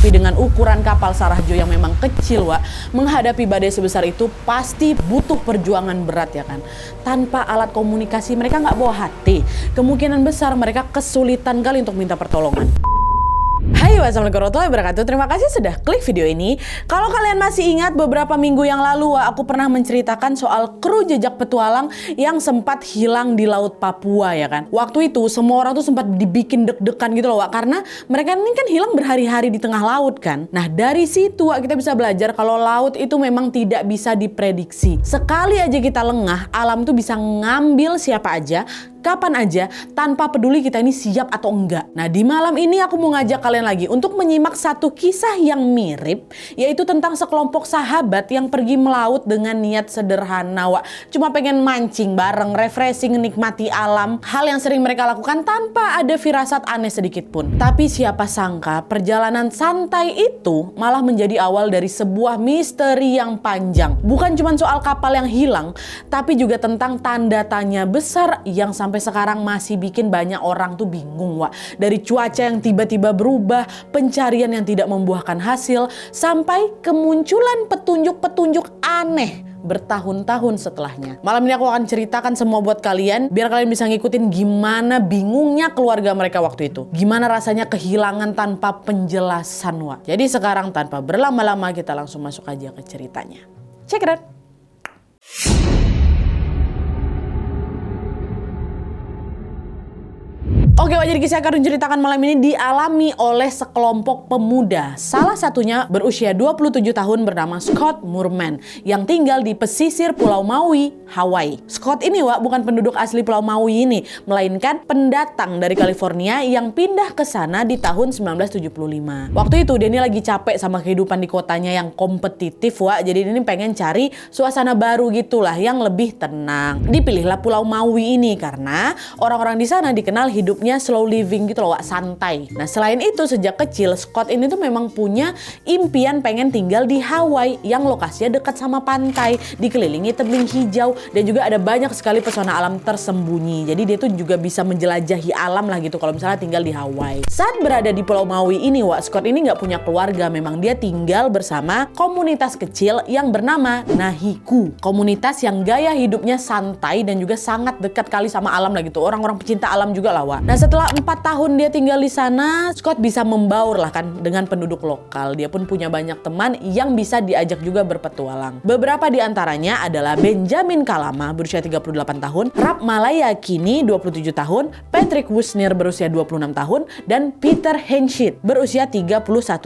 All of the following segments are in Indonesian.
Tapi dengan ukuran kapal Sarajo yang memang kecil, Wak, menghadapi badai sebesar itu pasti butuh perjuangan berat ya kan. Tanpa alat komunikasi mereka nggak bawa hati. Kemungkinan besar mereka kesulitan kali untuk minta pertolongan. Hai, wassalamualaikum warahmatullahi wabarakatuh. Terima kasih sudah klik video ini. Kalau kalian masih ingat beberapa minggu yang lalu aku pernah menceritakan soal kru jejak petualang yang sempat hilang di Laut Papua ya kan. Waktu itu semua orang tuh sempat dibikin deg-degan gitu loh Wak, karena mereka ini kan hilang berhari-hari di tengah laut kan. Nah dari situ Wak, kita bisa belajar kalau laut itu memang tidak bisa diprediksi. Sekali aja kita lengah, alam tuh bisa ngambil siapa aja, kapan aja, tanpa peduli kita ini siap atau enggak. Nah di malam ini aku mau ngajak kalian lagi untuk menyimak satu kisah yang mirip, yaitu tentang sekelompok sahabat yang pergi melaut dengan niat sederhana Wak. Cuma pengen mancing bareng, refreshing, nikmati alam. Hal yang sering mereka lakukan tanpa ada firasat aneh sedikit pun. Tapi siapa sangka perjalanan santai itu malah menjadi awal dari sebuah misteri yang panjang. Bukan cuma soal kapal yang hilang, tapi juga tentang tanda tanya besar yang sampai sekarang masih bikin banyak orang tuh bingung Wak. Dari cuaca yang tiba-tiba berubah, pencarian yang tidak membuahkan hasil, sampai kemunculan petunjuk-petunjuk aneh bertahun-tahun setelahnya. Malam ini aku akan ceritakan semua buat kalian, biar kalian bisa ngikutin gimana bingungnya keluarga mereka waktu itu. Gimana rasanya kehilangan tanpa penjelasan Wak. Jadi sekarang tanpa berlama-lama kita langsung masuk aja ke ceritanya. Check it out. Oke, jadi kisah yang akan diceritakan malam ini dialami oleh sekelompok pemuda. Salah satunya berusia 27 tahun bernama Scott Moorman yang tinggal di pesisir Pulau Maui, Hawaii. Scott ini Wak bukan penduduk asli Pulau Maui ini, melainkan pendatang dari California yang pindah ke sana di tahun 1975. Waktu itu dia ini lagi capek sama kehidupan di kotanya yang kompetitif Wak, jadi dia ini pengen cari suasana baru gitulah yang lebih tenang. Dipilihlah Pulau Maui ini karena orang-orang di sana dikenal hidupnya slow living gitu loh Wak, santai. Nah selain itu sejak kecil Scott ini tuh memang punya impian pengen tinggal di Hawaii yang lokasinya dekat sama pantai, dikelilingi tebing hijau dan juga ada banyak sekali pesona alam tersembunyi. Jadi dia tuh juga bisa menjelajahi alam lah gitu kalau misalnya tinggal di Hawaii. Saat berada di Pulau Maui ini Wak, Scott ini nggak punya keluarga, memang dia tinggal bersama komunitas kecil yang bernama Nahiku. Komunitas yang gaya hidupnya santai dan juga sangat dekat kali sama alam lah gitu. Orang-orang pecinta alam juga lah Wak. Nah setelah 4 tahun dia tinggal di sana, Scott bisa membaur lah kan dengan penduduk lokal. Dia pun punya banyak teman yang bisa diajak juga berpetualang. Beberapa di antaranya adalah Benjamin Kalama berusia 38 tahun, Rap Malayakini 27 tahun, Patrick Wisner berusia 26 tahun, dan Peter Henshit berusia 31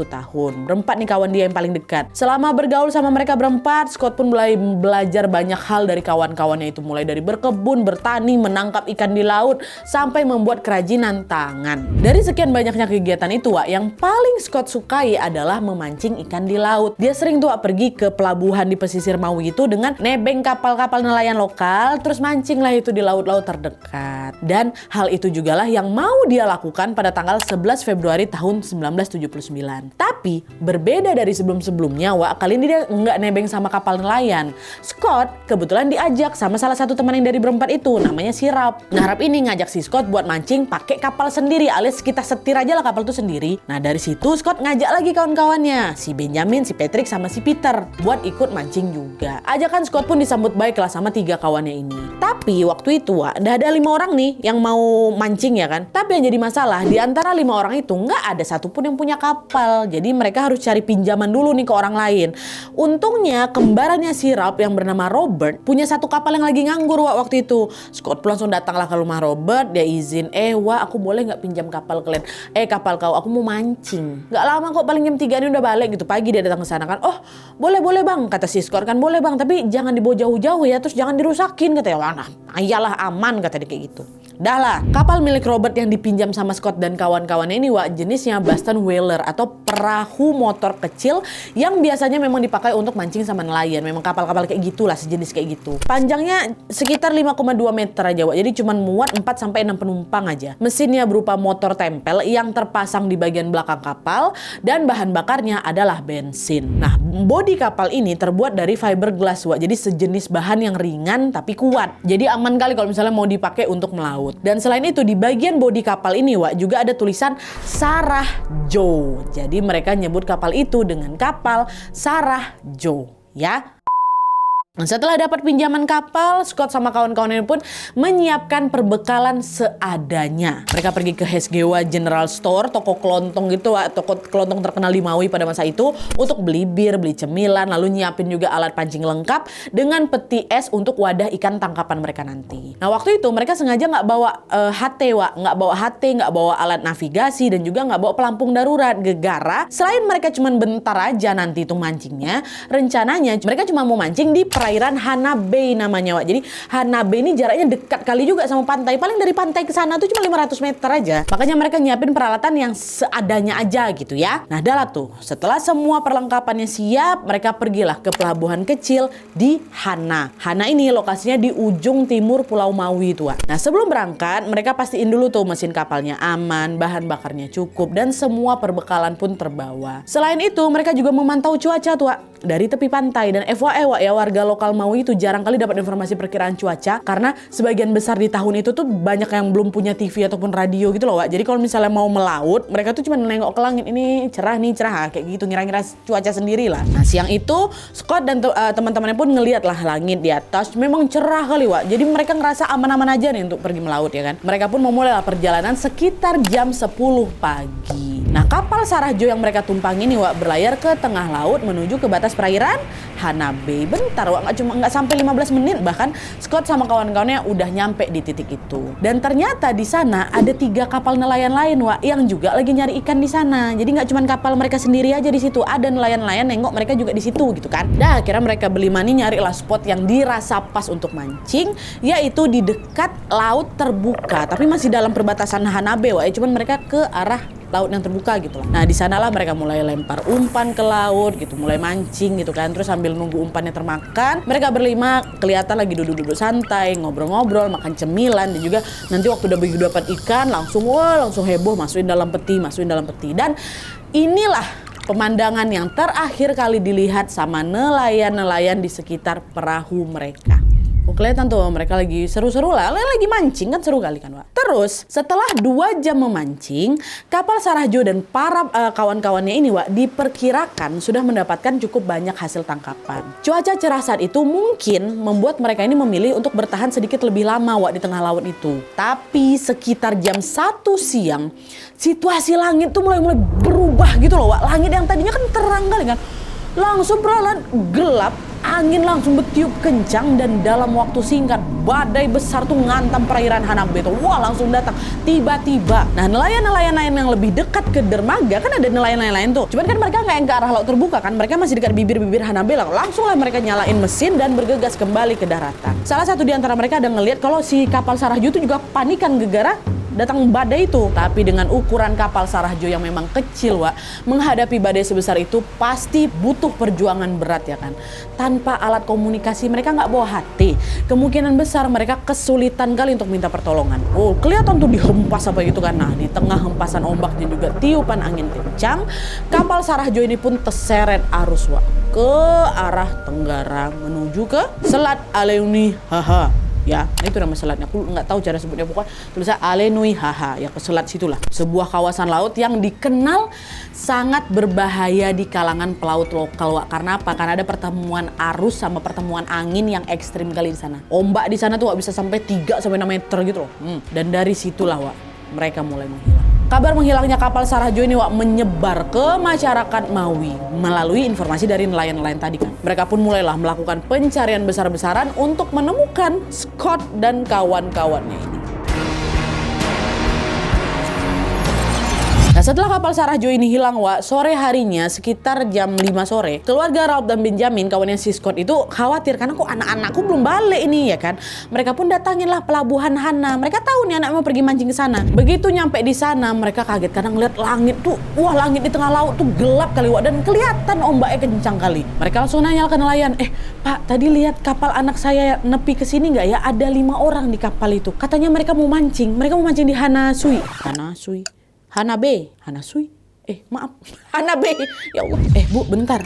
tahun. Berempat nih kawan dia yang paling dekat. Selama bergaul sama mereka berempat, Scott pun mulai belajar banyak hal dari kawan-kawannya itu. Mulai dari berkebun, bertani, menangkap ikan di laut, sampai membuat kerajinan tangan. Dari sekian banyaknya kegiatan itu Wak, yang paling Scott sukai adalah memancing ikan di laut. Dia sering tuh Wak, pergi ke pelabuhan di pesisir Maui itu dengan nebeng kapal-kapal nelayan lokal, terus mancing lah itu di laut-laut terdekat. Dan hal itu juga lah yang mau dia lakukan pada tanggal 11 Februari tahun 1979. Tapi berbeda dari sebelum-sebelumnya Wak, kali ini dia nggak nebeng sama kapal nelayan. Scott kebetulan diajak sama salah satu teman yang dari berempat itu, namanya si Rap. Nah Rap ini ngajak si Scott buat mancing pakai kapal sendiri, alias kita setir aja lah kapal itu sendiri. Nah dari situ Scott ngajak lagi kawan-kawannya, si Benjamin, si Patrick, sama si Peter buat ikut mancing juga. Ajakan Scott pun disambut baik lah sama 3 kawannya ini. Tapi waktu itu Wak, udah ada 5 orang nih yang mau mancing ya kan. Tapi yang jadi masalah, di antara 5 orang itu nggak ada satupun yang punya kapal. Jadi mereka harus cari pinjaman dulu nih ke orang lain. Untungnya kembarannya si Rap yang bernama Robert punya satu kapal yang lagi nganggur Wak waktu itu. Scott langsung datanglah ke rumah Robert, dia izin, Wak aku boleh nggak pinjam kapal kalian? Kapal kau, aku mau mancing. Nggak lama kok, paling jam 3 ini udah balik gitu. Pagi dia datang ke sana kan. Oh boleh bang, kata si Scott kan. Boleh bang, tapi jangan dibawa jauh-jauh ya, terus jangan dirusakin katanya. Wah nah iyalah aman kata dia kayak gitu. Dah lah, kapal milik Robert yang dipinjam sama Scott dan kawan-kawannya ini Wak, jenisnya Boston Whaler atau perahu motor kecil yang biasanya memang dipakai untuk mancing sama nelayan. Memang kapal-kapal kayak gitulah, sejenis kayak gitu. Panjangnya sekitar 5,2 meter aja Wak, jadi cuma muat 4-6 penumpang aja. Mesinnya berupa motor tempel yang terpasang di bagian belakang kapal dan bahan bakarnya adalah bensin. Nah, bodi kapal ini terbuat dari fiberglass Wak, jadi sejenis bahan yang ringan tapi kuat. Jadi aman kali kalau misalnya mau dipakai untuk melaut. laut. Dan selain itu di bagian bodi kapal ini Wak juga ada tulisan Sarah Joe. Jadi mereka nyebut kapal itu dengan kapal Sarah Joe ya. Nah, setelah dapat pinjaman kapal, Scott sama kawan-kawannya pun menyiapkan perbekalan seadanya. Mereka pergi ke Hesgewa General Store, toko kelontong gitu, toko kelontong terkenal di Maui pada masa itu, untuk beli bir, beli cemilan, lalu nyiapin juga alat pancing lengkap dengan peti es untuk wadah ikan tangkapan mereka nanti. Nah, waktu itu mereka sengaja nggak bawa HT, nggak bawa HT, nggak bawa alat navigasi, dan juga nggak bawa pelampung darurat. Gegara, selain mereka cuma bentar aja nanti itu mancingnya, rencananya mereka cuma mau mancing di perairan Hana Bay namanya Wak. Jadi Hana Bay ini jaraknya dekat kali juga sama pantai. Paling dari pantai ke sana tuh cuma 500 meter aja. Makanya mereka nyiapin peralatan yang seadanya aja gitu ya. Nah, dah tuh. Setelah semua perlengkapannya siap, mereka pergilah ke pelabuhan kecil di Hana. Hana ini lokasinya di ujung timur Pulau Maui itu Wak. Nah, sebelum berangkat, mereka pastiin dulu tuh mesin kapalnya aman, bahan bakarnya cukup, dan semua perbekalan pun terbawa. Selain itu, mereka juga memantau cuaca tuh Wak dari tepi pantai. Dan FYI Wak ya, warga lokal Maui itu jarang kali dapat informasi perkiraan cuaca karena sebagian besar di tahun itu tuh banyak yang belum punya TV ataupun radio gitu loh Wak. Jadi kalau misalnya mau melaut, mereka tuh cuma nengok ke langit, ini cerah nih cerah kayak gitu, ngira-ngira cuaca sendiri lah. Nah, siang itu Scott dan teman-temannya pun ngeliat lah langit di atas memang cerah kali Wak. Jadi mereka ngerasa aman-aman aja nih untuk pergi melaut ya kan. Mereka pun memulai lah perjalanan sekitar jam 10 pagi. Nah, kapal Sarah Joe yang mereka tumpangi nih Wak berlayar ke tengah laut menuju ke batas perairan Hana Bay. Bentar Wak, nggak sampai 15 menit bahkan Scott sama kawan-kawannya udah nyampe di titik itu. Dan ternyata di sana ada 3 kapal nelayan lain Wak yang juga lagi nyari ikan di sana. Jadi nggak cuma kapal mereka sendiri aja di situ, ada nelayan-nelayan nengok mereka juga di situ gitu kan. Dah akhirnya mereka berlima nih nyari lah spot yang dirasa pas untuk mancing, yaitu di dekat laut terbuka tapi masih dalam perbatasan Hana Bay Wak. Cuman mereka ke arah laut yang terbuka gitu lah. Nah, di sanalah mereka mulai lempar umpan ke laut gitu, mulai mancing gitu kan. Terus sambil nunggu umpannya termakan, mereka berlima kelihatan lagi duduk-duduk santai, ngobrol-ngobrol, makan cemilan, dan juga nanti waktu udah begitu dapat ikan langsung heboh masukin dalam peti. Dan inilah pemandangan yang terakhir kali dilihat sama nelayan-nelayan di sekitar perahu mereka. Kelihatan tuh mereka lagi seru-seru lah, lagi mancing kan, seru kali kan Wak. Terus setelah 2 jam memancing, kapal Sarah Joe dan para kawan-kawannya ini Wak diperkirakan sudah mendapatkan cukup banyak hasil tangkapan. Cuaca cerah saat itu mungkin membuat mereka ini memilih untuk bertahan sedikit lebih lama Wak di tengah laut itu. Tapi sekitar jam 1 siang, situasi langit tuh mulai berubah gitu loh Wak. Langit yang tadinya kan terang kali kan, langsung perlahan gelap. Angin langsung bertiup kencang dan dalam waktu singkat badai besar tuh ngantam perairan Hana Bay tuh. Wah, langsung datang tiba-tiba. Nah, nelayan-nelayan lain yang lebih dekat ke dermaga, kan ada nelayan-nelayan lain tuh. Cuman kan mereka nggak yang ke arah laut terbuka kan, mereka masih dekat bibir-bibir Hana Bay. Langsung lah mereka nyalain mesin dan bergegas kembali ke daratan. Salah satu di antara mereka ada ngelihat kalau si kapal Sarah Joe itu juga panikan gegara datang badai itu. Tapi dengan ukuran kapal Sarah Joe yang memang kecil Wak, menghadapi badai sebesar itu pasti butuh perjuangan berat ya kan. Tanpa alat komunikasi mereka nggak bawa HT, kemungkinan besar mereka kesulitan kali untuk minta pertolongan. Oh, kelihatan tuh dihempas apa gitu kan. Nah, di tengah hempasan ombak dan juga tiupan angin kencang, kapal Sarah Joe ini pun terseret arus Wak ke arah tenggara menuju ke Selat Aleuni Haha. Ya, itu nama selatnya. Aku nggak tahu cara sebutnya, pokoknya tulisnya Alenui Haha, ya ke selat situlah. Sebuah kawasan laut yang dikenal sangat berbahaya di kalangan pelaut lokal Wak. Karena apa? Karena ada pertemuan arus sama pertemuan angin yang ekstrim kali di sana. Ombak di sana tuh Wak bisa sampai 3 sampai 6 meter gitu loh. Dan dari situlah Wak mereka mulai menghilang. Kabar menghilangnya kapal Sarah Joe ini Wak menyebar ke masyarakat Maui melalui informasi dari nelayan-nelayan tadi kan. Mereka pun mulailah melakukan pencarian besar-besaran untuk menemukan Scott dan kawan-kawannya ini. Nah, setelah kapal Sarah Joe ini hilang Wak, sore harinya sekitar jam 5 sore, keluarga Ralph dan Benjamin, kawannya si Scott itu khawatir karena kok anak-anakku belum balik ini ya kan. Mereka pun datanginlah pelabuhan Hana. Mereka tahu nih anak mau pergi mancing ke sana. Begitu nyampe di sana, mereka kaget karena ngeliat langit tuh, wah langit di tengah laut tuh gelap kali Wak, dan kelihatan ombaknya kencang kali. Mereka langsung nanya ke nelayan, Pak, tadi lihat kapal anak saya nepi ke sini nggak ya? Ada 5 orang di kapal itu. Katanya mereka mau mancing. Mereka mau mancing di Hana Hana Bay, maaf, Hana Bay. Ya Allah. Bu, bentar.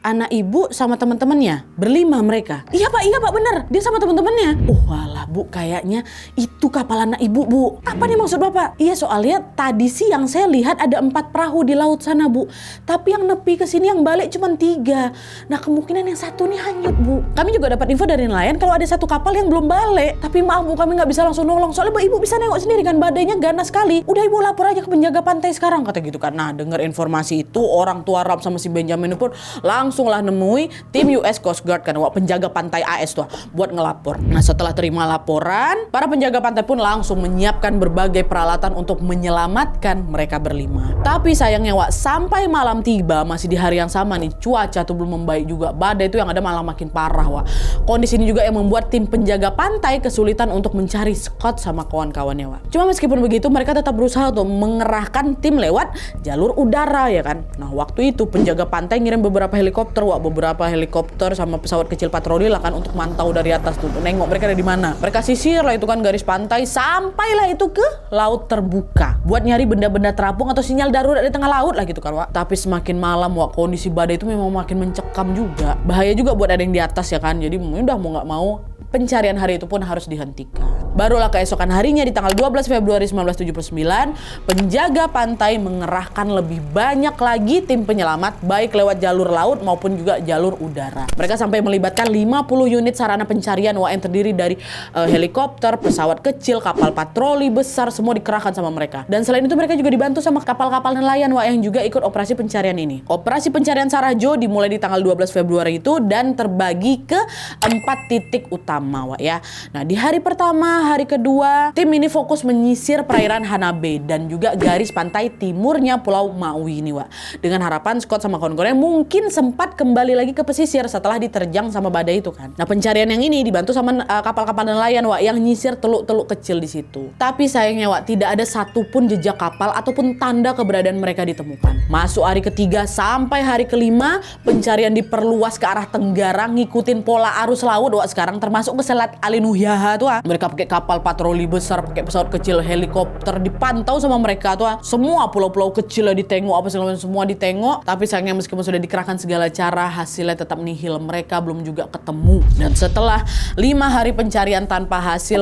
Anak ibu sama teman-temannya berlima mereka. Iya pak bener. Dia sama teman-temannya. Walah Bu, kayaknya itu kapal anak ibu, Bu. Apa nih maksud Bapak? Iya, soalnya tadi siang saya lihat ada 4 perahu di laut sana, Bu. Tapi yang nepi ke sini yang balik cuma 3. Nah, kemungkinan yang satu nih hanyut, Bu. Kami juga dapat info dari nelayan kalau ada satu kapal yang belum balik. Tapi maaf, Bu, kami nggak bisa langsung nolong. Soalnya Ibu bisa nengok sendiri kan, badainya ganas sekali. Udah Ibu lapor aja ke penjaga pantai sekarang, kata gitu kan. Nah, dengar informasi itu, orang tua Rob sama si Benjamin pun langsung lah nemui tim US Coast Guard kan, penjaga pantai AS tuh, buat ngelapor. Nah, setelah terima laporan, para penjaga pantai pun langsung menyiapkan berbagai peralatan untuk menyelamatkan mereka berlima. Tapi sayangnya, sampai malam tiba, masih di hari yang sama nih, cuaca tuh belum membaik juga. Badai itu yang ada malah makin parah, Kondisi ini juga yang membuat tim penjaga pantai kesulitan untuk mencari Scott sama kawan-kawannya, Cuma meskipun begitu, mereka tetap berusaha untuk mengerahkan tim lewat jalur udara, ya kan. Nah, waktu itu penjaga pantai ngirim beberapa helikopter, beberapa helikopter sama pesawat kecil patroli lah kan, untuk mantau dari atas tuh, nengok mereka ada di mana. Mereka sisir lah itu kan garis pantai, sampailah itu ke laut terbuka buat nyari benda-benda terapung atau sinyal darurat di tengah laut lah gitu kan, Tapi semakin malam, kondisi badai itu memang makin mencekam juga. Bahaya juga buat ada yang di atas, ya kan. Jadi udah mau nggak mau pencarian hari itu pun harus dihentikan. Barulah keesokan harinya di tanggal 12 Februari 1979, penjaga pantai mengerahkan lebih banyak lagi tim penyelamat, baik lewat jalur laut maupun juga jalur udara. Mereka sampai melibatkan 50 unit sarana pencarian, yang terdiri dari helikopter, pesawat kecil, kapal patroli besar, semua dikerahkan sama mereka. Dan selain itu mereka juga dibantu sama kapal-kapal nelayan, yang juga ikut operasi pencarian ini. Operasi pencarian Sarah Joe dimulai di tanggal 12 Februari itu dan terbagi ke 4 titik utama, ya. Nah, di hari pertama, hari kedua, tim ini fokus menyisir perairan Hanabe dan juga garis pantai timurnya Pulau Maui ini, dengan harapan Scott sama kawan-kawannya mungkin sempat kembali lagi ke pesisir setelah diterjang sama badai itu kan. Nah, pencarian yang ini dibantu sama kapal-kapal nelayan, yang nyisir teluk-teluk kecil di situ. Tapi sayangnya, tidak ada satupun jejak kapal ataupun tanda keberadaan mereka ditemukan. Masuk hari ketiga sampai hari kelima, pencarian diperluas ke arah tenggara ngikutin pola arus laut, sekarang termasuk ke Selat Alinuhyaha tuh. Mereka pakai kapal patroli besar, pakai pesawat kecil, helikopter, dipantau sama mereka tuh. Semua pulau-pulau kecil ditengok, apa segala macam semua ditengok. Tapi sayangnya meskipun sudah dikerahkan segala cara, hasilnya tetap nihil. Mereka belum juga ketemu. Dan setelah 5 hari pencarian tanpa hasil,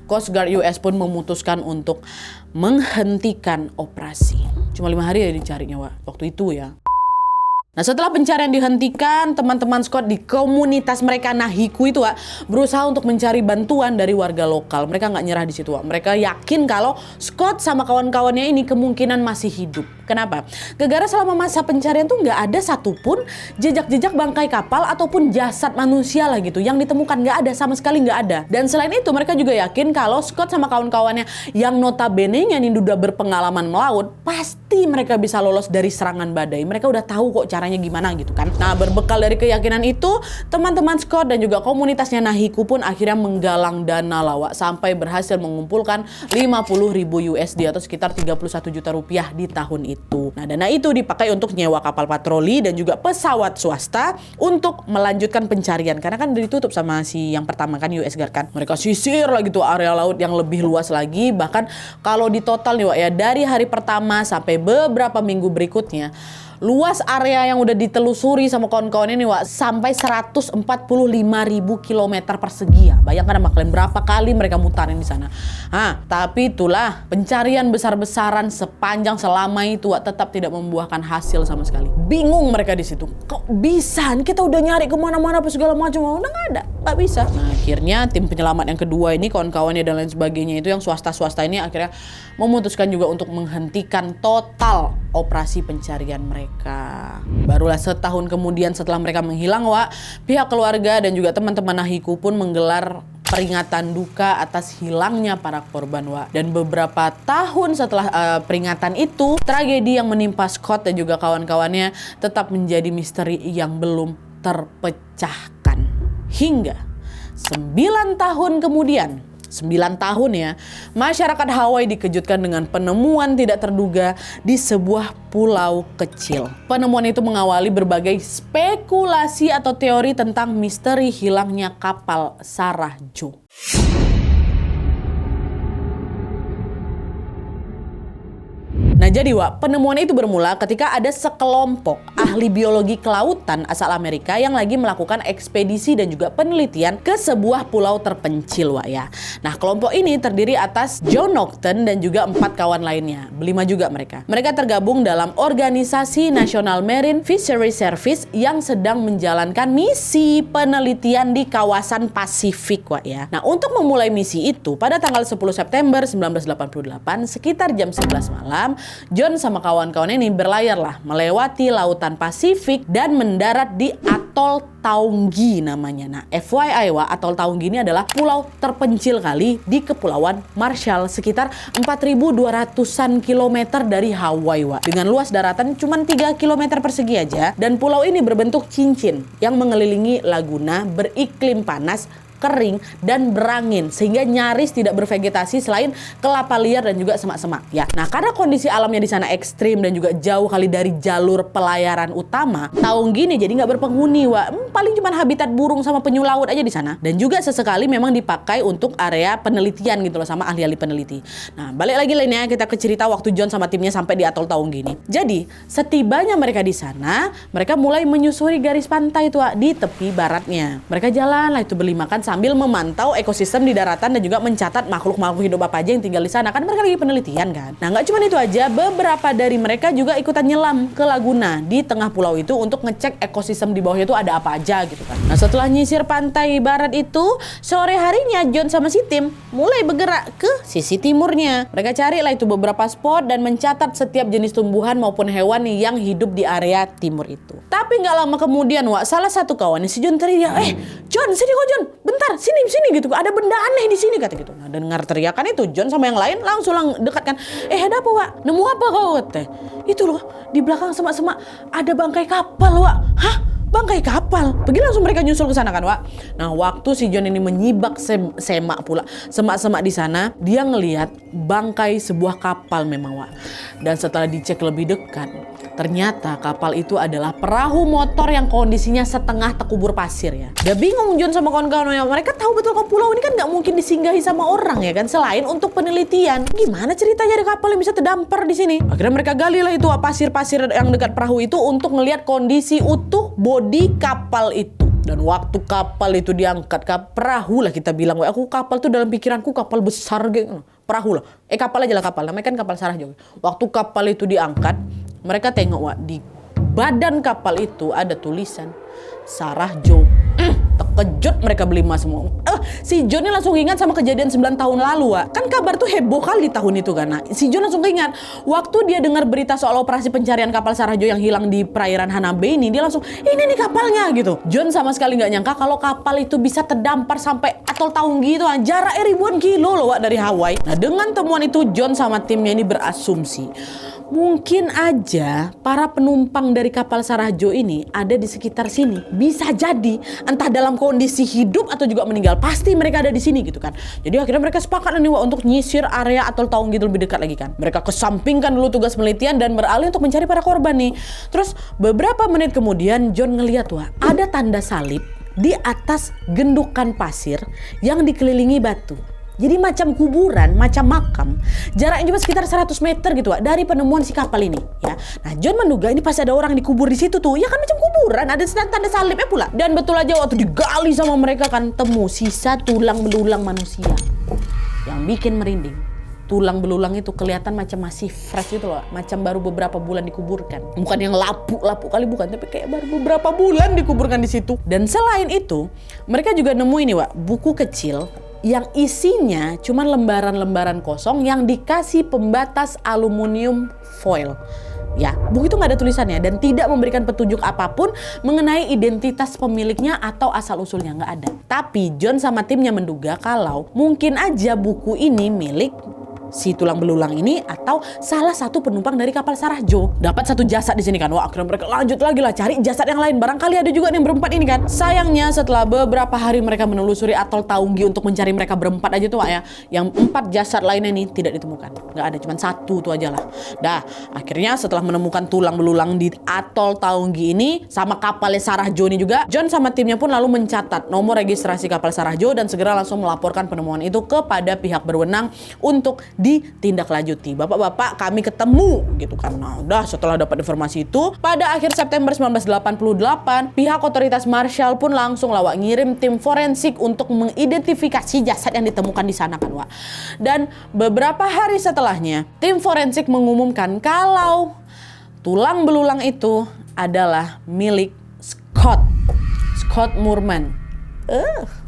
Coast Guard US pun memutuskan untuk menghentikan operasi. Cuma 5 hari ya dicarinya, waktu itu ya. Nah, setelah pencarian dihentikan, teman-teman Scott di komunitas mereka Nahiku itu, berusaha untuk mencari bantuan dari warga lokal. Mereka nggak nyerah di situ, Mereka yakin kalau Scott sama kawan-kawannya ini kemungkinan masih hidup. Kenapa? Gara-gara selama masa pencarian tuh nggak ada satupun jejak-jejak bangkai kapal ataupun jasad manusia lah gitu yang ditemukan, nggak ada, sama sekali nggak ada. Dan selain itu mereka juga yakin kalau Scott sama kawan-kawannya yang notabene-nya ini udah berpengalaman melaut, pasti mereka bisa lolos dari serangan badai. Mereka udah tahu kok caranya gimana gitu kan. Nah, berbekal dari keyakinan itu, teman-teman Scott dan juga komunitasnya Nahiku pun akhirnya menggalang dana sampai berhasil mengumpulkan 50.000 USD atau sekitar 31 juta rupiah di tahun itu. Nah, dana itu dipakai untuk nyewa kapal patroli dan juga pesawat swasta untuk melanjutkan pencarian. Karena kan udah ditutup sama si yang pertama kan, US Guard kan. Mereka sisir lagi tuh area laut yang lebih luas lagi. Bahkan kalau di total nih, dari hari pertama sampai beberapa minggu berikutnya, luas area yang udah ditelusuri sama kawan-kawan ini, sampai 145.000 km persegi ya. Bayangkan sama kalian berapa kali mereka mutarin di sana. Tapi itulah pencarian besar-besaran sepanjang selama itu tetap tidak membuahkan hasil sama sekali. Bingung mereka di situ. Kok bisa? Kita udah nyari kemana-mana apa segala macam, udah nggak ada, nggak bisa. Nah, akhirnya tim penyelamat yang kedua ini, kawan-kawannya dan lain sebagainya itu yang swasta-swasta ini akhirnya memutuskan juga untuk menghentikan total operasi pencarian mereka. Barulah setahun kemudian setelah mereka menghilang, pihak keluarga dan juga teman-teman Nahiku pun menggelar peringatan duka atas hilangnya para korban, Dan beberapa tahun setelah peringatan itu, tragedi yang menimpa Scott dan juga kawan-kawannya tetap menjadi misteri yang belum terpecahkan. Hingga 9 tahun kemudian, 9 tahun ya, masyarakat Hawaii dikejutkan dengan penemuan tidak terduga di sebuah pulau kecil. Penemuan itu mengawali berbagai spekulasi atau teori tentang misteri hilangnya kapal Sarah Joe. Nah, Nah jadi Wak, penemuan itu bermula ketika ada sekelompok ahli biologi kelautan asal Amerika yang lagi melakukan ekspedisi dan juga penelitian ke sebuah pulau terpencil Wak ya. Nah kelompok ini terdiri atas John Naughton dan juga 4 kawan lainnya, 5 juga mereka. Mereka tergabung dalam Organisasi National Marine Fisheries Service yang sedang menjalankan misi penelitian di kawasan Pasifik Wak ya. Nah untuk memulai misi itu pada tanggal 10 September 1988 sekitar jam 11 malam, John sama kawan-kawan ini berlayarlah melewati lautan Pasifik dan mendarat di Atol Taunggi namanya. Nah, FYI Wak, Atol Taunggi ini adalah pulau terpencil kali di Kepulauan Marshall sekitar 4.200-an kilometer dari Hawaii Wak. Dengan luas daratan cuma 3 km persegi aja, dan pulau ini berbentuk cincin yang mengelilingi laguna beriklim panas, kering dan berangin sehingga nyaris tidak bervegetasi selain kelapa liar dan juga semak-semak ya. Nah karena kondisi alamnya di sana ekstrim dan juga jauh kali dari jalur pelayaran utama, Taunggi nih jadi nggak berpenghuni Wak. Paling cuma habitat burung sama penyu laut aja di sana, dan juga sesekali memang dipakai untuk area penelitian gitu loh sama ahli-ahli peneliti. Nah balik lagi lainnya kita ke cerita waktu John sama timnya sampai di Atol Taunggi ini. Jadi setibanya mereka di sana, mereka mulai menyusuri garis pantai itu Wak, di tepi baratnya. Mereka jalan lah itu berlima kan sambil memantau ekosistem di daratan dan juga mencatat makhluk-makhluk hidup apa aja yang tinggal di sana. Kan mereka lagi penelitian kan. Nah nggak cuma itu aja, beberapa dari mereka juga ikutan nyelam ke laguna di tengah pulau itu untuk ngecek ekosistem di bawahnya itu ada apa aja gitu kan. Nah setelah nyisir pantai barat itu, sore harinya John sama si tim mulai bergerak ke sisi timurnya. Mereka carilah itu beberapa spot dan mencatat setiap jenis tumbuhan maupun hewan yang hidup di area timur itu. Tapi nggak lama kemudian Wak, salah satu kawannya si John teriak, John sini kok John, bentar sini gitu, ada benda aneh di sini kata gitu. Nah dengar teriakan itu John sama yang lain langsung dekat kan, ada apa Wak, nemu apa kau kata? Itu loh di belakang semak-semak ada bangkai kapal Wak. Hah? Bangkai kapal? Pergi langsung mereka nyusul ke sana kan Wak. Nah waktu si John ini menyibak semak-semak di sana, dia ngelihat bangkai sebuah kapal memang Wak. Dan setelah dicek lebih dekat, ternyata kapal itu adalah perahu motor yang kondisinya setengah terkubur pasir ya. Udah bingung John sama kawan-kawannya, mereka tahu betul kalau pulau ini kan nggak mungkin disinggahi sama orang ya kan, selain untuk penelitian. Gimana ceritanya ada kapal yang bisa terdampar di sini? Akhirnya mereka gali lah itu pasir-pasir yang dekat perahu itu untuk ngelihat kondisi utuh bodi kapal itu. Dan waktu kapal itu diangkat ke perahu lah kita bilang, aku kapal tuh dalam pikiranku kapal besar gitu. Perahu lah, kapal aja lah kapal, namanya kan kapal Sarahjo. Waktu kapal itu diangkat, mereka tengok Wak, di badan kapal itu ada tulisan Sarahjo. Terkejut mereka berlima semua. Si John ini langsung ingat sama kejadian 9 tahun lalu Wak. Kan kabar tuh heboh kali tahun itu kan. Nah, si John langsung ingat waktu dia dengar berita soal operasi pencarian kapal Sarahjo yang hilang di perairan Hanabe ini, dia langsung ini nih kapalnya gitu. John sama sekali nggak nyangka kalau kapal itu bisa terdampar sampai Atol Taunggi itu, jaraknya ribuan kilo loh Wak dari Hawaii. Nah dengan temuan itu John sama timnya ini berasumsi mungkin aja para penumpang dari kapal Sarahjo ini ada di sekitar sini. Bisa jadi entah dalam kondisi hidup atau juga meninggal. Pasti mereka ada di sini gitu kan. Jadi akhirnya mereka sepakat nih Wak untuk nyisir area Atol Taunggi lebih dekat lagi kan. Mereka kesampingkan dulu tugas penelitian dan beralih untuk mencari para korban nih. Terus beberapa menit kemudian John ngeliat Wak, ada tanda salib di atas gendukan pasir yang dikelilingi batu. Jadi macam kuburan, macam makam. Jaraknya cuma sekitar 100 meter gitu Wak, dari penemuan si kapal ini ya. Nah John menduga ini pasti ada orang dikubur di situ tuh. Ya kan macam kuburan, ada tanda salibnya pula. Dan betul aja waktu digali sama mereka kan, temu sisa tulang belulang manusia. Yang bikin merinding, tulang belulang itu kelihatan macam masih fresh gitu loh, macam baru beberapa bulan dikuburkan. Bukan yang lapuk kali, bukan, tapi kayak baru beberapa bulan dikuburkan di situ. Dan selain itu, mereka juga nemu ini Wak, buku kecil yang isinya cuma lembaran-lembaran kosong yang dikasih pembatas aluminium foil. Ya, buku itu nggak ada tulisannya dan tidak memberikan petunjuk apapun mengenai identitas pemiliknya atau asal-usulnya, nggak ada. Tapi John sama timnya menduga kalau mungkin aja buku ini milik si tulang belulang ini atau salah satu penumpang dari kapal Sarahjo. Dapat satu jasad di sini kan. Wah, akhirnya mereka lanjut lagi lah cari jasad yang lain. Barangkali ada juga yang berempat ini kan. Sayangnya setelah beberapa hari mereka menelusuri Atol Taunggi untuk mencari mereka berempat aja tuh Wak ya, yang 4 jasad lainnya ini tidak ditemukan. Nggak ada, cuma 1 tuh aja lah. Dah, akhirnya setelah menemukan tulang belulang di Atol Taunggi ini sama kapalnya Sarahjo ini juga, John sama timnya pun lalu mencatat nomor registrasi kapal Sarahjo dan segera langsung melaporkan penemuan itu kepada pihak berwenang untuk ditindaklanjuti. Bapak-bapak, kami ketemu gitu kan. Nah, udah setelah dapat informasi itu, pada akhir September 1988, pihak otoritas Marshall pun langsung lawak ngirim tim forensik untuk mengidentifikasi jasad yang ditemukan di sana kan, Wak. Dan beberapa hari setelahnya, tim forensik mengumumkan kalau tulang belulang itu adalah milik Scott Moorman.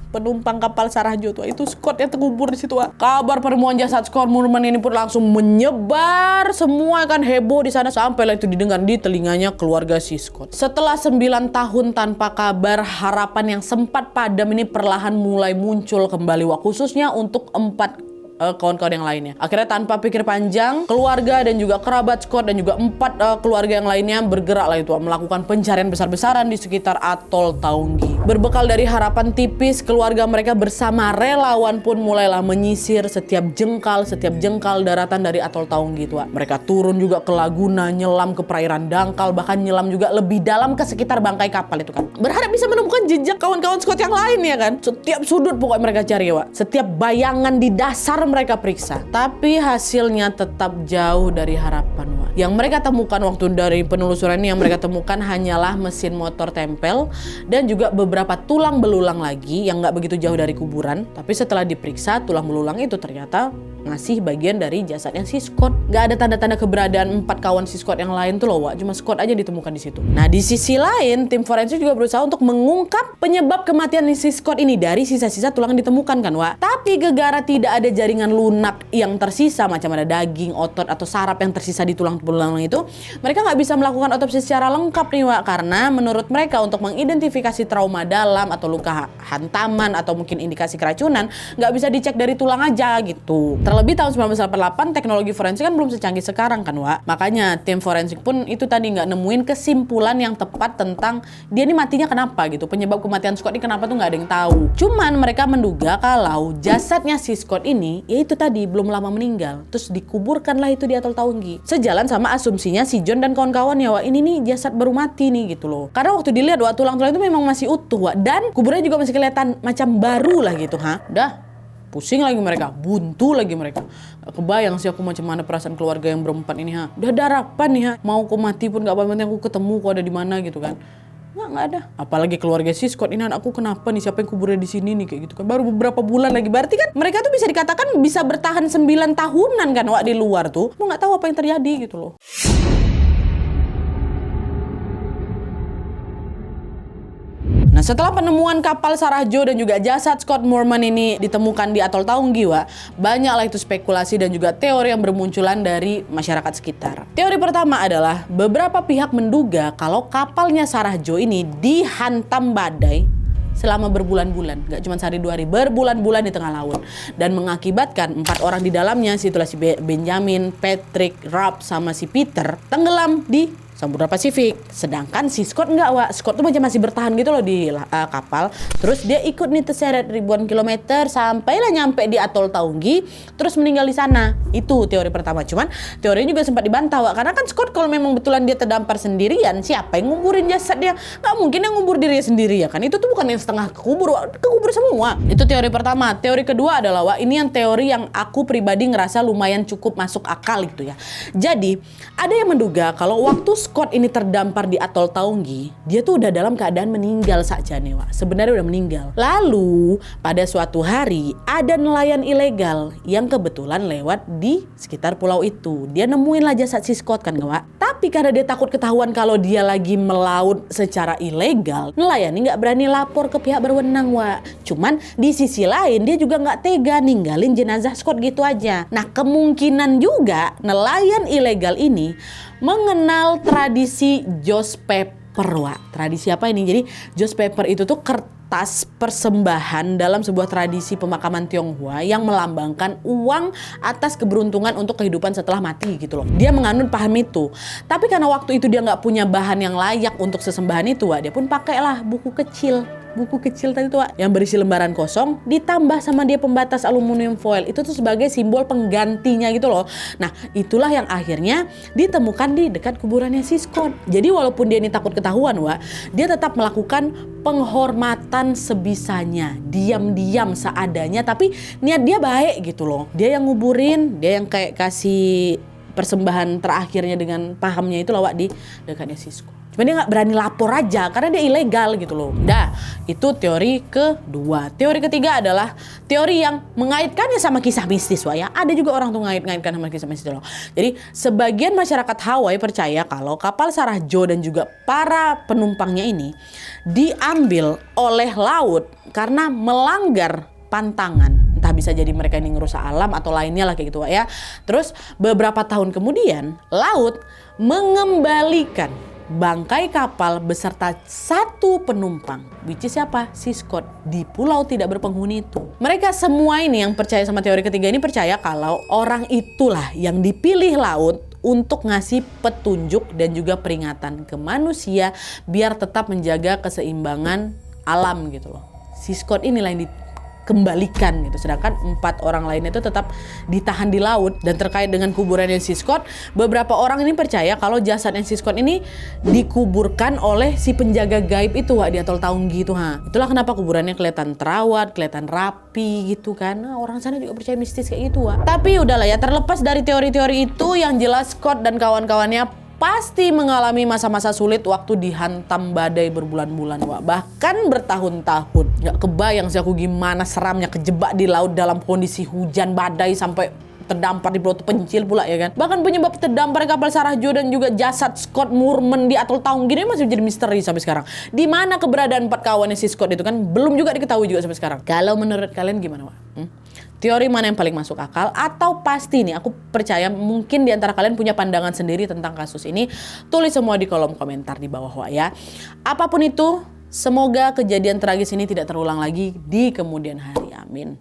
Penumpang kapal Sarah Jo tuh, itu Scott yang terkubur di situ. Kabar penemuan jasad Scott Moorman ini pun langsung menyebar, semua kan heboh di sana, sampailah itu didengar di telinganya keluarga si Scott. Setelah 9 tahun tanpa kabar, harapan yang sempat padam ini perlahan mulai muncul kembali, khususnya untuk 4 kawan-kawan yang lainnya. Akhirnya tanpa pikir panjang, keluarga dan juga kerabat Scott dan juga 4 keluarga yang lainnya bergeraklah itu melakukan pencarian besar-besaran di sekitar atol Taunggi. Berbekal dari harapan tipis, keluarga mereka bersama relawan pun mulailah menyisir setiap jengkal daratan dari atol Taunggi itu. Mereka turun juga ke Laguna, nyelam ke perairan dangkal, bahkan nyelam juga lebih dalam ke sekitar bangkai kapal itu kan. Berharap bisa menemukan jejak kawan-kawan Scott yang lain ya kan. Setiap sudut pokoknya mereka cari ya, setiap bayangan di dasar mereka periksa, tapi hasilnya tetap jauh dari harapan, Wak. Yang mereka temukan waktu dari penelusuran ini, yang mereka temukan hanyalah mesin motor tempel dan juga beberapa tulang belulang lagi yang nggak begitu jauh dari kuburan. Tapi setelah diperiksa, tulang belulang itu ternyata ngasih bagian dari jasadnya si Scott. Nggak ada tanda-tanda keberadaan 4 kawan si Scott yang lain tuh loh, Wak. Cuma Scott aja ditemukan di situ. Nah, di sisi lain, tim forensik juga berusaha untuk mengungkap penyebab kematian si Scott ini dari sisa-sisa tulang yang ditemukan kan, Wak. Tapi gegara tidak ada jaringan lunak yang tersisa, macam ada daging, otot, atau saraf yang tersisa di tulang belulang itu, mereka nggak bisa melakukan otopsi secara lengkap nih, Wak, karena menurut mereka untuk mengidentifikasi trauma dalam atau luka hantaman atau mungkin indikasi keracunan nggak bisa dicek dari tulang aja gitu. Terlebih tahun 1988 teknologi forensik kan belum secanggih sekarang kan, Wak. Makanya tim forensik pun itu tadi nggak nemuin kesimpulan yang tepat tentang dia ini matinya kenapa gitu, penyebab kematian Scott ini kenapa tuh nggak ada yang tahu. Cuman mereka menduga kalau jasadnya si Scott ini ya itu tadi belum lama meninggal, terus dikuburkanlah itu di atol Taunggi. Sejalan sama asumsinya si John dan kawan-kawan ya, Wak, ini nih jasad baru mati nih gitu loh. Karena waktu dilihat, Wak, tulang-tulang itu memang masih utuh, Wak, dan kuburnya juga masih kelihatan macam baru lah gitu, Udah pusing lagi mereka, buntu lagi mereka. Kebayang sih aku macam mana perasaan keluarga yang berempat ini, Udah darapan nih, mau aku mati pun gak apa-apa, aku ketemu kok ada di mana gitu kan. Nggak ada. Apalagi keluarga si Scott ini, anakku kenapa nih, siapa yang kuburnya di sini nih kayak gitu kan. Baru beberapa bulan lagi, berarti kan mereka tuh bisa dikatakan bisa bertahan 9 tahunan kan, Wak, di luar tuh. Mau nggak tahu apa yang terjadi gitu loh. Nah, setelah penemuan kapal Sarah Jo dan juga jasad Scott Moorman ini ditemukan di atol Taunggi, Wak, banyaklah itu spekulasi dan juga teori yang bermunculan dari masyarakat sekitar. Teori pertama adalah beberapa pihak menduga kalau kapalnya Sarah Jo ini dihantam badai selama berbulan-bulan, gak cuma sehari 2 hari, berbulan-bulan di tengah laut, dan mengakibatkan 4 orang di dalamnya, situlah si Benjamin, Patrick, Rob, sama si Peter tenggelam di Samudra Pasifik. Sedangkan si Scott enggak, Wak. Scott tuh masih bertahan gitu loh di kapal. Terus dia ikut nih terseret ribuan kilometer sampailah nyampe di atol Taunggi, terus meninggal di sana. Itu teori pertama. Cuman teorinya juga sempat dibantah, Wak. Karena kan Scott kalau memang betulan dia terdampar sendirian, siapa yang nguburin jasad dia? Gak mungkin yang ngubur dirinya sendiri ya kan. Itu tuh bukan yang setengah kekubur, Wak. Kekubur semua. Itu teori pertama. Teori kedua adalah, Wak, ini yang teori yang aku pribadi ngerasa lumayan cukup masuk akal gitu ya. Jadi ada yang menduga kalau waktu Scott ini terdampar di atol Taunggi, dia tuh udah dalam keadaan meninggal saja nih, Wak. Sebenarnya udah meninggal. Lalu pada suatu hari ada nelayan ilegal yang kebetulan lewat di sekitar pulau itu. Dia nemuin lah jasad si Scott kan, Wak. Tapi karena dia takut ketahuan kalau dia lagi melaut secara ilegal, nelayan ini nggak berani lapor ke pihak berwenang, Wak. Cuman di sisi lain dia juga nggak tega ninggalin jenazah Scott gitu aja. Nah, kemungkinan juga nelayan ilegal ini mengenal tradisi Joss Paper, Wak. Tradisi apa ini? Jadi Joss Paper itu tuh kertas persembahan dalam sebuah tradisi pemakaman Tionghoa yang melambangkan uang atas keberuntungan untuk kehidupan setelah mati gitu loh. Dia menganut paham itu. Tapi karena waktu itu dia nggak punya bahan yang layak untuk sesembahan itu, Wak, dia pun pakailah buku kecil buku kecil tadi tuh yang berisi lembaran kosong ditambah sama dia pembatas aluminium foil. Itu tuh sebagai simbol penggantinya gitu loh. Nah, itulah yang akhirnya ditemukan di dekat kuburannya si Scott. Jadi walaupun dia ini takut ketahuan, dia tetap melakukan penghormatan sebisanya, diam-diam seadanya, tapi niat dia baik gitu loh. Dia yang nguburin, dia yang kayak kasih persembahan terakhirnya dengan pahamnya itu loh di dekatnya si Scott. Cuma dia nggak berani lapor aja karena dia ilegal gitu loh. Dah, itu teori kedua. Teori ketiga adalah teori yang mengaitkannya sama kisah mistis ya. Ada juga orang tuh ngaitkan sama kisah mistis loh. Jadi sebagian masyarakat Hawaii percaya kalau kapal Sarah Joe dan juga para penumpangnya ini diambil oleh laut karena melanggar pantangan. Entah bisa jadi mereka ini ngerusak alam atau lainnya lah kayak gitu ya. Terus beberapa tahun kemudian laut mengembalikan bangkai kapal beserta satu penumpang, which is siapa? Si Scott, di pulau tidak berpenghuni itu. Mereka semua ini yang percaya sama teori ketiga ini percaya kalau orang itulah yang dipilih laut untuk ngasih petunjuk dan juga peringatan ke manusia biar tetap menjaga keseimbangan alam gitu loh. Si Scott inilah yang kembalikan gitu. Sedangkan 4 orang lainnya itu tetap ditahan di laut. Dan terkait dengan kuburannya si Scott, beberapa orang ini percaya kalau jasadnya si Scott ini dikuburkan oleh si penjaga gaib itu di atol Taunggi itu. Itulah kenapa kuburannya kelihatan terawat, kelihatan rapi gitu kan. Nah, orang sana juga percaya mistis kayak gitu. Tapi udahlah ya, terlepas dari teori-teori itu, yang jelas Scott dan kawan-kawannya pasti mengalami masa-masa sulit waktu dihantam badai berbulan-bulan, bahkan bertahun-tahun. Gak kebayang sih aku gimana seramnya kejebak di laut dalam kondisi hujan badai sampai terdampar di pulau terpencil pula ya kan. Bahkan penyebab terdampar kapal Sarah Joe dan juga jasad Scott Moorman di atol Taunggi ini masih jadi misteri sampai sekarang. Di mana keberadaan 4 kawannya si Scott itu kan belum juga diketahui juga sampai sekarang. Kalau menurut kalian gimana, Teori mana yang paling masuk akal? Atau pasti nih, aku percaya mungkin di antara kalian punya pandangan sendiri tentang kasus ini. Tulis semua di kolom komentar di bawah ya. Apapun itu, semoga kejadian tragis ini tidak terulang lagi di kemudian hari. Amin.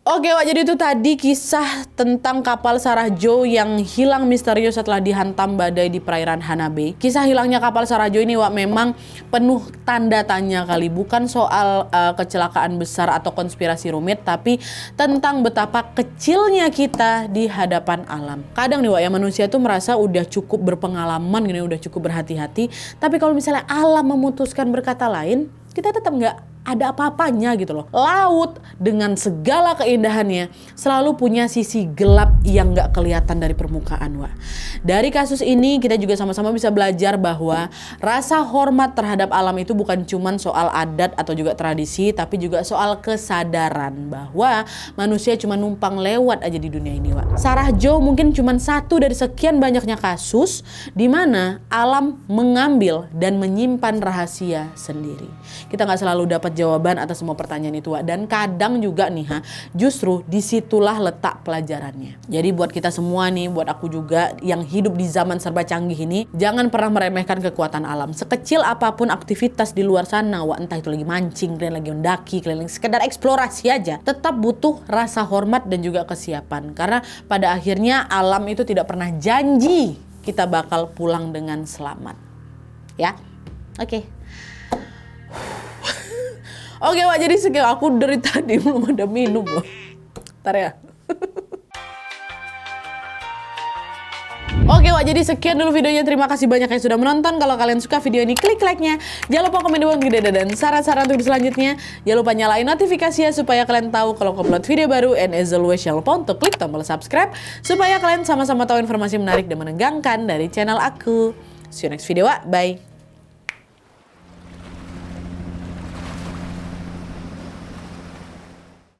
Oke, jadi itu tadi kisah tentang kapal Sarah Joe yang hilang misterius setelah dihantam badai di perairan Hanabe. Kisah hilangnya kapal Sarah Joe ini memang penuh tanda tanya kali. Bukan soal kecelakaan besar atau konspirasi rumit, tapi tentang betapa kecilnya kita di hadapan alam. Kadang nih ya, manusia tuh merasa udah cukup berpengalaman gini, udah cukup berhati-hati. Tapi kalau misalnya alam memutuskan berkata lain, kita tetap nggak ada apa-apanya gitu loh. Laut dengan segala keindahannya selalu punya sisi gelap yang gak kelihatan dari permukaan. Dari kasus ini kita juga sama-sama bisa belajar bahwa rasa hormat terhadap alam itu bukan cuma soal adat atau juga tradisi, tapi juga soal kesadaran bahwa manusia cuma numpang lewat aja di dunia ini. Sarah Joe mungkin cuma satu dari sekian banyaknya kasus di mana alam mengambil dan menyimpan rahasia sendiri. Kita gak selalu dapat jawaban atas semua pertanyaan itu, dan kadang juga nih justru disitulah letak pelajarannya. Jadi buat kita semua nih, buat aku juga yang hidup di zaman serba canggih ini, jangan pernah meremehkan kekuatan alam. Sekecil apapun aktivitas di luar sana, entah itu lagi mancing, kalian lagi mendaki, kalian sekedar eksplorasi aja, tetap butuh rasa hormat dan juga kesiapan. Karena pada akhirnya alam itu tidak pernah janji kita bakal pulang dengan selamat. Ya, oke. Oke, jadi sekian, aku dari tadi belum ada minum loh. Ntar ya. Oke, jadi sekian dulu videonya. Terima kasih banyak yang sudah menonton. Kalau kalian suka video ini, klik like-nya. Jangan lupa komen di bawah dan saran-saran untuk selanjutnya. Jangan lupa nyalain notifikasinya supaya kalian tahu kalau aku upload video baru. And as always, jangan lupa untuk klik tombol subscribe supaya kalian sama-sama tahu informasi menarik dan menegangkan dari channel aku. See you next video, bye.